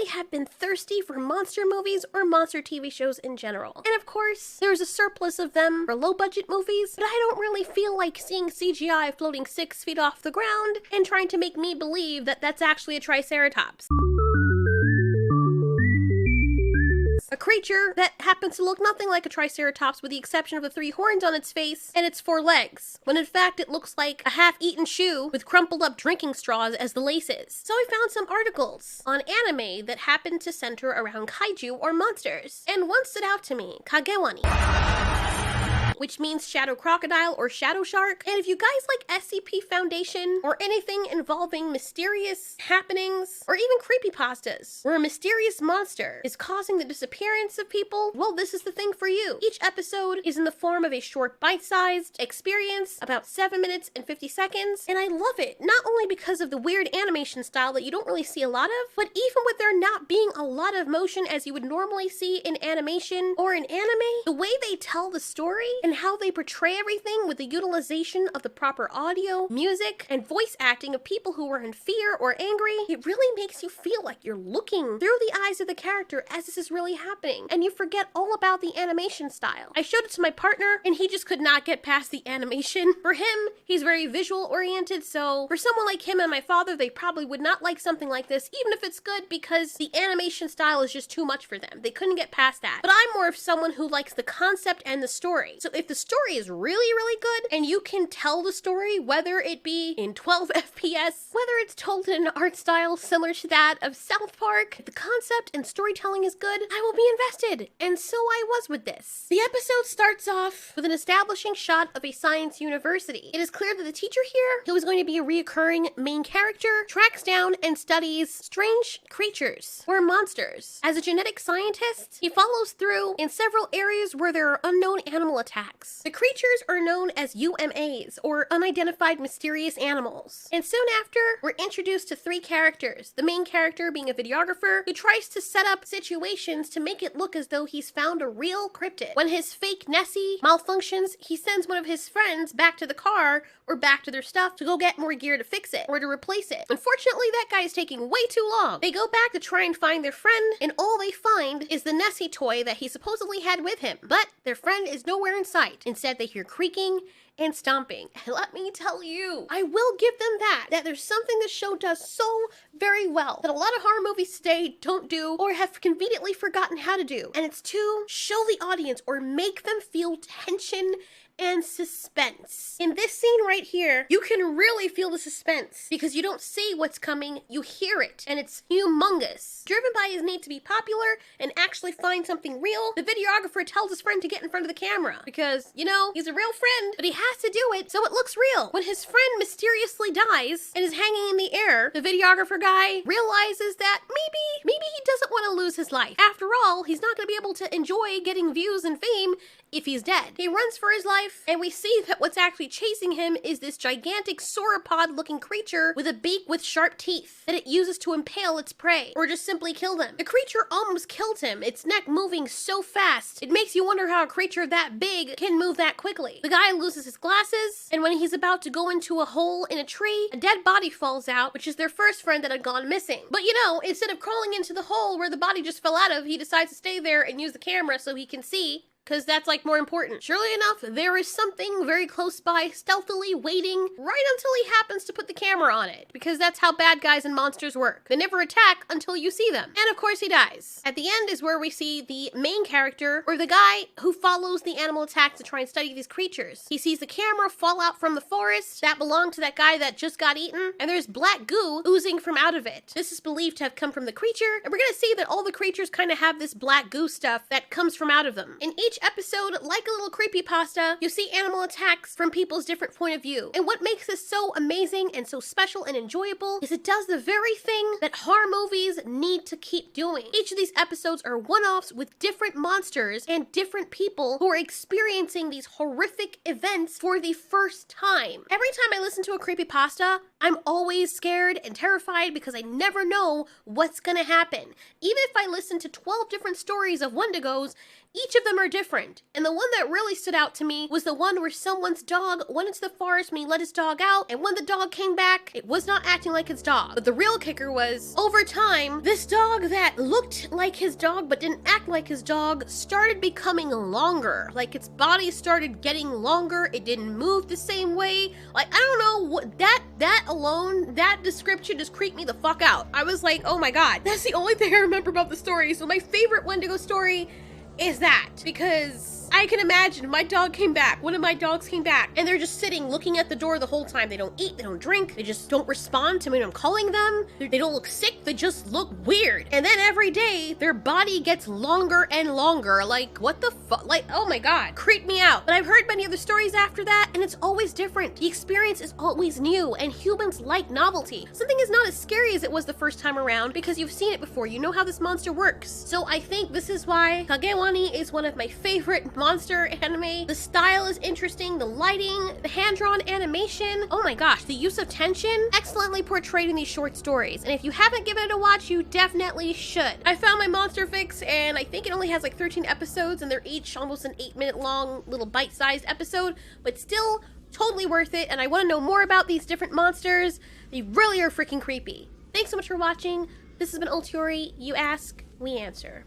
really have been thirsty for monster movies or monster TV shows in general. And of course, there's a surplus of them for low-budget movies, but I don't really feel like seeing CGI floating 6 feet off the ground and trying to make me believe that that's actually a Triceratops. A creature that happens to look nothing like a Triceratops with the exception of the 3 horns on its face and its 4 legs, when in fact it looks like a half-eaten shoe with crumpled up drinking straws as the laces. So I found some articles on anime that happened to center around kaiju or monsters, and one stood out to me, Kagewani, which means shadow crocodile or shadow shark. And if you guys like SCP Foundation or anything involving mysterious happenings or even creepypastas where a mysterious monster is causing the disappearance of people, well, this is the thing for you. Each episode is in the form of a short bite-sized experience, about 7 minutes and 50 seconds, and I love it, not only because of the weird animation style that you don't really see a lot of, but even with there not being a lot of motion as you would normally see in animation or in anime, the way they tell the story and how they portray everything with the utilization of the proper audio, music, and voice acting of people who are in fear or angry, it really makes you feel like you're looking through the eyes of the character as this is really happening, and you forget all about the animation style. I showed it to my partner, and he just could not get past the animation. For him, he's very visual oriented, so for someone like him and my father, they probably would not like something like this, even if it's good, because the animation style is just too much for them. They couldn't get past that. But I'm more of someone who likes the concept and the story. So if the story is really, really good, and you can tell the story, whether it be in 12 FPS, whether it's told in an art style similar to that of South Park, if the concept and storytelling is good, I will be invested. And so I was with this. The episode starts off with an establishing shot of a science university. It is clear that the teacher here, who is going to be a reoccurring main character, tracks down and studies strange creatures or monsters. As a genetic scientist, he follows through in several areas where there are unknown animal attacks. The creatures are known as UMAs, or unidentified mysterious animals. And soon after, we're introduced to 3 characters, the main character being a videographer who tries to set up situations to make it look as though he's found a real cryptid. When his fake Nessie malfunctions, he sends one of his friends back to the car or back to their stuff to go get more gear to fix it or to replace it. Unfortunately, that guy is taking way too long. They go back to try and find their friend, and all they find is the Nessie toy that he supposedly had with him, but their friend is nowhere in sight. Instead, they hear creaking and stomping. And let me tell you, I will give them that there's something this show does so very well that a lot of horror movies today don't do or have conveniently forgotten how to do. And it's to show the audience or make them feel tension and suspense. In this scene right here, you can really feel the suspense because you don't see what's coming, you hear it, and it's humongous. Driven by his need to be popular and actually find something real, the videographer tells his friend to get in front of the camera because, you know, he's a real friend, but he has to do it so it looks real. When his friend mysteriously dies and is hanging in the air, the videographer guy realizes that maybe he doesn't want to lose his life. After all, he's not going to be able to enjoy getting views and fame if he's dead. He runs for his life, and we see that what's actually chasing him is this gigantic sauropod-looking creature with a beak with sharp teeth that it uses to impale its prey, or just simply kill them. The creature almost killed him, its neck moving so fast. It makes you wonder how a creature that big can move that quickly. The guy loses his glasses, and when he's about to go into a hole in a tree, a dead body falls out, which is their first friend that had gone missing. But you know, instead of crawling into the hole where the body just fell out of, he decides to stay there and use the camera so he can see, because that's like more important. Surely enough, there is something very close by, stealthily waiting right until he happens to put the camera on it, because that's how bad guys and monsters work. They never attack until you see them. And of course he dies. At the end is where we see the main character, or the guy who follows the animal attacks to try and study these creatures. He sees the camera fall out from the forest that belonged to that guy that just got eaten, and there's black goo oozing from out of it. This is believed to have come from the creature, and we're gonna see that all the creatures kind of have this black goo stuff that comes from out of them. In each episode, like a little creepypasta, you see animal attacks from people's different point of view. And what makes this so amazing and so special and enjoyable is it does the very thing that horror movies need to keep doing. Each of these episodes are one-offs with different monsters and different people who are experiencing these horrific events for the first time. Every time I listen to a creepypasta, I'm always scared and terrified because I never know what's gonna happen. Even if I listen to 12 different stories of Wendigos, each of them are different. different. And the one that really stood out to me was the one where someone's dog went into the forest when he let his dog out, and when the dog came back, it was not acting like his dog. But the real kicker was, over time, this dog that looked like his dog but didn't act like his dog started becoming longer. Like, its body started getting longer, it didn't move the same way. Like, I don't know, what that alone, that description just creeped me the fuck out. I was like, oh my god, that's the only thing I remember about the story. So my favorite Wendigo story is that, because I can imagine my dog came back, one of my dogs came back, and they're just sitting looking at the door the whole time. They don't eat, they don't drink, they just don't respond to me when I'm calling them. They don't look sick, they just look weird. And then every day, their body gets longer and longer. Like, what the fuck? Like, oh my god, creeped me out. But I've heard many other stories after that, and it's always different. The experience is always new, and humans like novelty. Something is not as scary as it was the first time around because you've seen it before, you know how this monster works. So I think this is why Kagewani is one of my favorite monster anime. The style is interesting, the lighting, the hand-drawn animation. Oh my gosh, the use of tension, excellently portrayed in these short stories. And if you haven't given it a watch, you definitely should. I found my monster fix, and I think it only has like 13 episodes, and they're each almost an 8-minute long little bite-sized episode, but still totally worth it. And I want to know more about these different monsters. They really are freaking creepy. Thanks so much for watching. This has been Ultiori. You ask, we answer.